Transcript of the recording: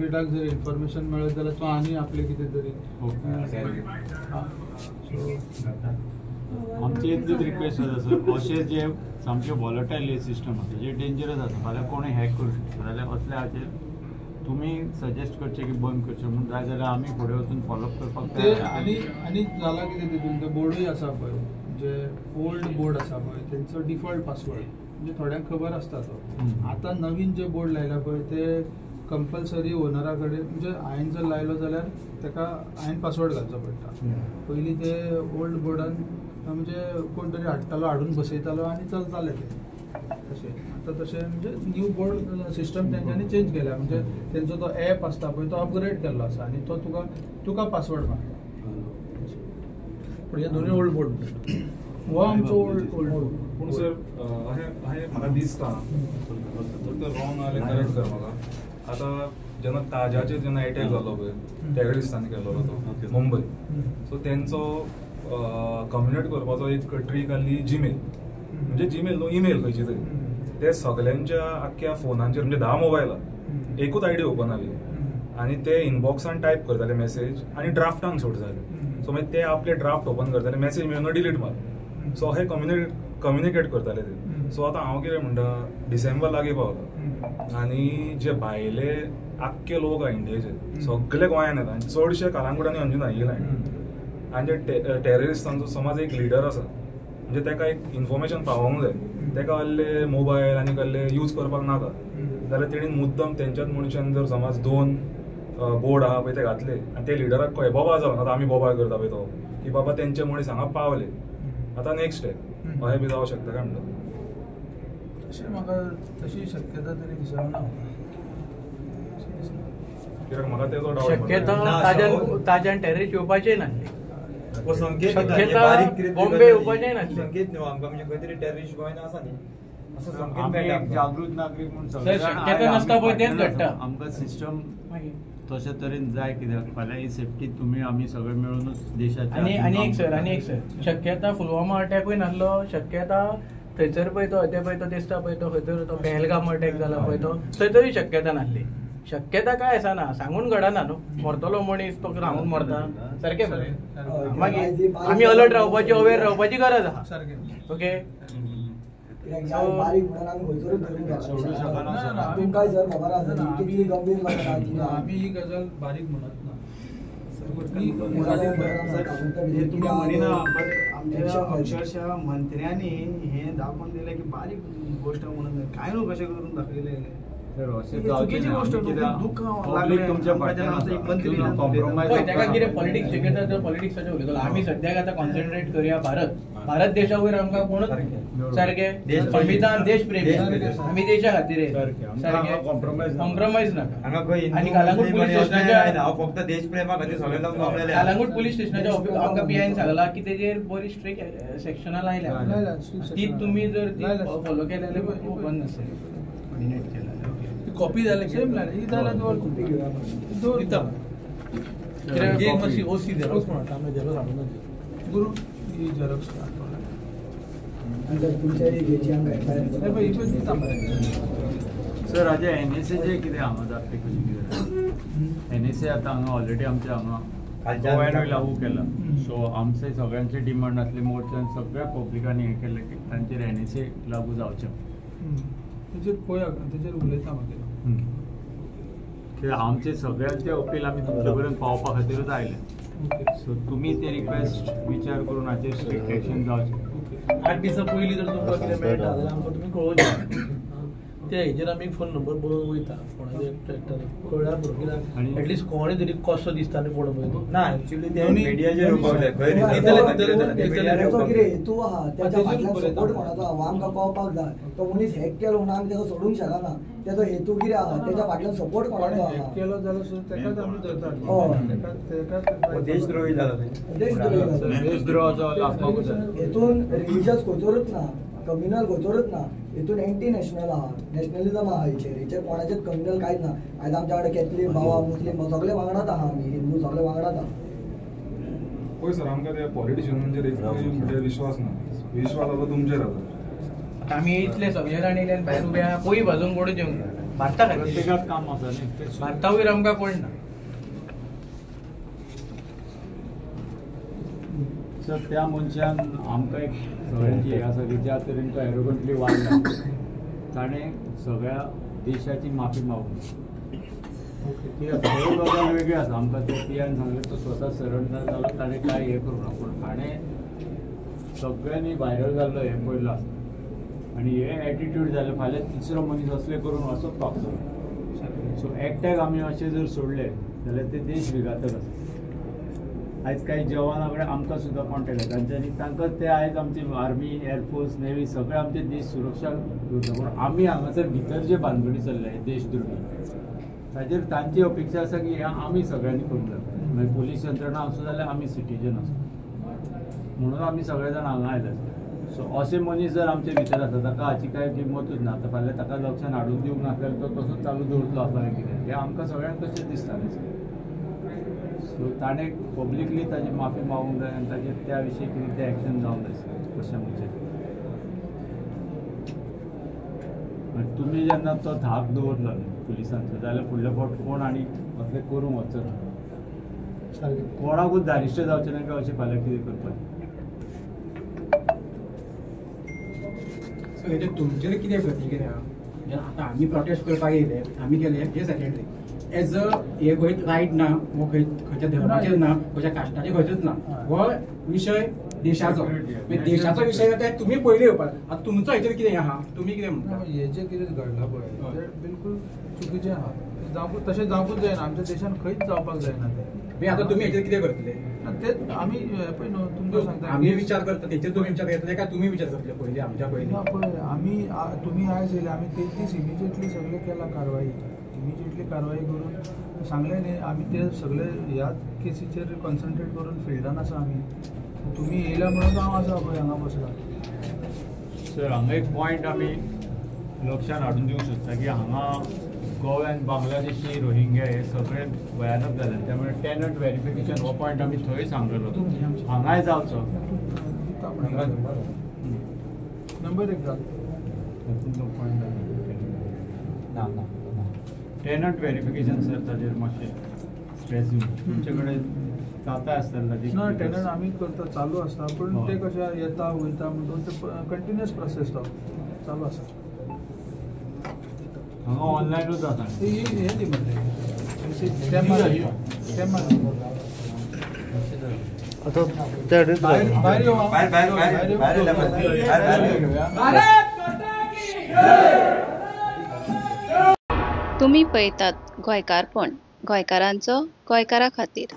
स्टेटाक जर इन्फॉर्मेशन मेळत जाल्यार तो आनी आपले कितें तरी आमची इतलीच रिक्वेस्ट आसा सर, अशें जे सामके वॉलटाईल सिस्टम आसा जे डेंजरस आसा, फाल्यां कोणूय हॅक करूं शकता जाल्यार असल्या हाचेर तुमी सजेस्ट करचे की बंद करचे म्हणून जाय जाल्यार आमी फुडें वचून फॉलोअप करपाक ते आनी जाला कितें तितून ते बोर्डूय आसा पळय, जे ओल्ड बोर्ड आसा पळय तेंचो डिफॉल्ट पासवर्ड म्हणजे थोड्यांक खबर आसता तो. आतां नवीन जे बोर्ड लायला पळय ते कंपल्सरी ओनरा कडेन, म्हणजे हांवें जर लायलो जाल्यार ताका हांवें पासवर्ड घालचो पडटा. पयलीं ते ओल्ड बोर्डान म्हणजे कोण तरी हाडटालो, हाडून बसयतालो आनी चलताले ते तशें. आतां तशें म्हणजे न्यू बोर्ड सिस्टम तेंच्यांनी चेंज केला, म्हणजे तेंचो तो ॲप आसता पळय तो अपग्रेड केल्लो आसा आनी तो तुका पासवर्ड मागता. पण हे दोन्ही ओल्ड बोर्ड हो आमचो ओल्ड बोर्ड. पूण सर म्हाका दिसता रॉंग आले करेक्ट कर म्हाका. आतां जेन्ना ताजाचेर जेन्ना अटॅक जालो पळय टॅररिस्टांनी केल्लो तो मुंबय, सो तेंचो कम्युनिकेट करपाचो एक ट्रीक आसली जीमेल, म्हणजे जीमेल न्हू ईमेल खंयची तरी. ते सगल्यांच्या आख्ख्या फोनांचेर म्हणजे 10 मोबायलार एकूच आयडी ओपन आली आनी ते इनबॉक्सान टायप करताले मेसेज आनी ड्राफ्टांक सोडताले. सो मागीर ते आपले ड्राफ्ट ओपन करताले, मेसेज मेळून डिलीट मार. सो हे कम्युनिकेट करताले ते. सो आतां हांव कितें म्हणटा, डिसेंबर लागीं पावता आनी जे भायले आख्खे लोक आहा इंडियेचे सगळे गोंयांत येता आनी चडशे कलंगूट आनी अंजुना येयला. आनी जे टॅररिस्टांचो समज एक लिडर आसा म्हणजे ताका एक इन्फॉर्मेशन पावोंक जाय, ताका असले मोबायल आनी कसले यूज करपाक नाका जाल्यार तेणीन मुद्दम तेंच्याच मनशान जर समज 2 बोर्ड आहा पळय ते घातले आनी ते लिडराक कळ्ळें बोबा जावन आतां आमी बोबा करता पळय तो की बाबा तेंचे मनीस हांगा पावले, आतां नेक्स्ट स्टेप अशें बी जावं शकता काय म्हणटा. तशें म्हाका तशी शक्यता तरी दिसना. कित्याक म्हाका तेजो डावट शक्यता ताज्यान टॅररिस्ट येवपाचें नासले. संकेत बॉम्बे येवपाचें नासले. संकेत न्हू आमकां म्हणजे खंय तरी टॅररिस्ट गोंयान आसा न्ही असो संकेत आमी मेळटा. एक जागृत नागरीक म्हणून शक्यता नसता पळय तेच घडटा. आमकां सिस्टम तशे तरेन जाय, कित्याक फाल्यां ही सेफ्टी तुमी आमी सगळे मेळूनच देशाची. आनी एक सर शक्यता पुलवामा अटॅकूय नासलो, शक्यता थंयसर पळय तो तो दिसता पळय तो खंय तो पहलगाम अटॅक जाला पळय तो थंयसरूय शक्यता नासली. शक्यता काय आसना, सांगून घडना न्हू. मरतलो मनीस तो सांगून मरता सारकें मरे. मागीर आमी अलर्ट रावपाची, अवेर रावपाची गरज आहा. सारकें. ओके बारीक म्हणून आमी खंयसरूच धरून घेतला. तुमकां जर खबर आसा कितली गंभीर गजाल आमी ही गजाल बारीक म्हणत ना. तुम्ही म्हणिना बट आमच्या अक्षरशः मंत्र्यांनी हे दाखवून दिले की बारीक गोष्ट म्हणून काय नो कशें करून दाखयले. चुकीची गोष्ट दुःख पॉलिटिक्स जर पॉलिटिक्साचें उलयतलो आमी सद्याक आतां कॉन्सन्ट्रेट करया भारत देशा वयर आमकां कोणूच सारकें संविधान देश प्रेम आमी देशा खातीर सारकें कॉम्प्रोमायज नाका. आनी कलंगूट पुलीस स्टेशनाच्या फक्त देश प्रेमा खातीर सगळ्यांना कलंगूट पुलीस स्टेशनाच्या आमकां पीआयन सांगला की तेजेर बरी स्ट्रिक्ट सेक्शनां लायल्या, ती तुमी जर फॉलो केले जाल्यार बंद नासतली. कॉपी जाले सेम ही जाल्यार कॉपी दिता. एक मातशी ओसी झेरॉक्स म्हणटा आमी झेरॉक्स हाडून गुरू ही झेरॉक्स सर हाजे एनएसएचे कितें हांगा जातले कशें कितें. एनएसए आतां हांगा ऑलरेडी आमच्या हांगा गोंयानूय लागू केला. सो आमचे सगळ्यांचे डिमांड आसले मोर्चान सगळ्या पब्लिकांनी हें केलें की तांचेर एनएसए लागू जावचें. तेजेर पळया तेजेर उलयता मागीर. आमचे सगळ्यांचे अपील आमी तुमचे पर्यंत पावपा खातीरच आयले. सो तुमी ते रिक्वेस्ट विचार करून हाचेर स्ट्रिक्ट एक्शन जावचें. 8 दिसां पयलीं जर तुमकां कितें मेळटा जाल्यार आमकां तुमी कळोवचें. त्या हेजेर आमी एक फोन नंबर बरोवन वयता कोणाचेर ट्रॅक्टर कळ्ळ्यार बरो, कित्याक एटलिस्ट कोणूय तरी कसो दिसता न्ही कोण पळय तो. ना एक्चुअली ते मिडियाचेर येवपाक जाय. हेतू आहा त्याच्या फाटल्यान सपोर्ट कोणाचो आहा आमकां कळपाक जाय. तो मनीस हॅक केलो म्हणून आमी तेका सोडूंक शकना. तेजो हेतू कितें आहा तेच्या फाटल्यान सपोर्ट कोणाचो आहा. हॅक केलो जाल्यार तेकाच आमी धरतात. देशद्रोही जाला देशद्रोहाचो लागपाकूच जाय. हेतून रिलिजियस खंयचोरूच ना, कम्युनल खंयचोरूच ना. हेतून एंटी नॅशनल आहा, नॅशनलिझम आहा. हेचेर कोणाचेच कम्युनल कांयच ना. आयज आमच्या कडेन कॅथलीक भाव मुस्लीम सगळे वांगडाच आहा, आमी हिंदू सगळे वांगडाच आहा. पळय सर आमकां त्या पॉलिटिशियनांचेर एक विश्वास ना. विश्वास आतां तुमचेर आसा. आमी इतले सगळे जाण येयले भायर उबे आहा, पोई भाजून कोणूच येवंक ना. भारता खातीर प्रत्येकाक काम आसा न्ही भारता वयर आमकां कोण ना. सर त्या मनशान आमकां एक सगळ्यांची हे आसा की ज्या तरेन तो एरोगंटली वाडला ताणें सगळ्या देशाची माफी मागूंक ती सगळ्यो गजाल वेगळी आसा. आमकां ते पियान सांगलें तो स्वता सरेंडर जालो ताणें कांय हें करूं ना पूण ताणें सगळ्यांनी व्हायरल जाल्लो हें पयलो आसा आनी हे एटिट्यूड जालें फाल्यां तिसरो मनीस असले करून वचप पावचो. सो एकट्याक आमी अशें जर सोडले जाल्यार ते देश विघातक आसा. आयज काही जवाना कडेन आमकां सुद्दां कॉन्टेक्ट आसा तांच्यांनी तांकां ते आयज आमची आर्मी एअरफोर्स नेवी सगळे आमचे देश सुरक्षा करता पूण आमी हांगासर भितर जे भानगडी चल्ल्या देशद्रोही ताचेर तांची अपेक्षा आसा की हें आमी सगळ्यांनी करूंक जाय. मागीर पुलीस यंत्रणा आसूं जाल्यार आमी सिटीजन आसूं म्हणून आमी सगळे जाण हांगा आयले. सो अशे मनीस जर आमचे भितर आसा ताका हाची कांय किंमतूच ना आतां फाल्यां ताका लक्षान हाडून दिवंक नासल्यार तो तसोच चालू दवरतलो आसता कितें हें आमकां सगळ्यांक कशें दिसतालें. सो ताणें पब्लिकली ताची माफी मागूंक जाय आनी ताचेर त्या विशीं कितें तें एक्शन जावंक जाय कशें म्हणजे. तुमी जेन्ना तो धाक दवरलो पुलिसांचो जाल्यार फुडले फावट कोण आनी असलें करूंक वचचो ना. कोणाकूच धारिश्ट जावचें ना की अशें फाल्यां कितें करपाचें. सो हेजेर तुमचेर कितें प्रतिक्रिया आतां आमी प्रोटेस्ट करपाक येयले आमी गेले हे सेक्रेटरी एज अ हे गोंय रायट ना वो खंयच्या धर्माचेर ना खंयच्या कास्टाचेर खंयचोच ना हो विशय देशाचो देशाचो विशय ते तुमी पयले येवपाक आतां तुमचो हेचेर कितें आहा तुमी कितें म्हणटा. हेजें कितें घडलां पळय तें बिलकूल चुकीचें आहा. जावपूच तशें जावपूच जायना आमच्या देशान खंयच जावपाक जायना तें. आतां तुमी हेचेर कितें करतले तेच आमी पळय न्हू तुमकां सांगता आमी विचार करता तेचेर तुमी विचार करतले काय तुमी विचार करतले पयलीं आमच्या पयलीं पळय आमी तुमी आयज येयले आमी तेच दीस इमिजिएटली सगळे केला कारवाई इमिजिएटली कारवाई करून सांगलें न्ही आमी ते सगळे ह्याच केसीचेर कॉन्सन्ट्रेट करून फिल्डान आसा आमी. तुमी येयल्या म्हणून हांव आसा पळय हांगा बसला. सर हांगा एक पॉयंट आमी लक्षान हाडून दिवंक सोदता की हांगा गोव्यान बांगलादेशी रोहिंग्या हे सगळे भयानक जाले त्यामुळे टेनंट व्हेरिफिकेशन हो पॉयंट आमी थंय सांगलेलो हांगाय जावचो. नंबर एक टेनंट व्हेरिफिकेशन सर ताजेर मातशें स्ट्रेस दिवन तुमचे कडेन जाता आसतलें ना टेनंट आमी करता चालू आसता पूण ते कशें येता वयता म्हणून ते कंटिन्युअस प्रोसेस तो चालू आसा. हांगा ऑनलायनूच आसा हे दी म्हणटा तुम्ही पळयतात गोंयकारपण गोंयकारांचो गोंयकारा खातीर.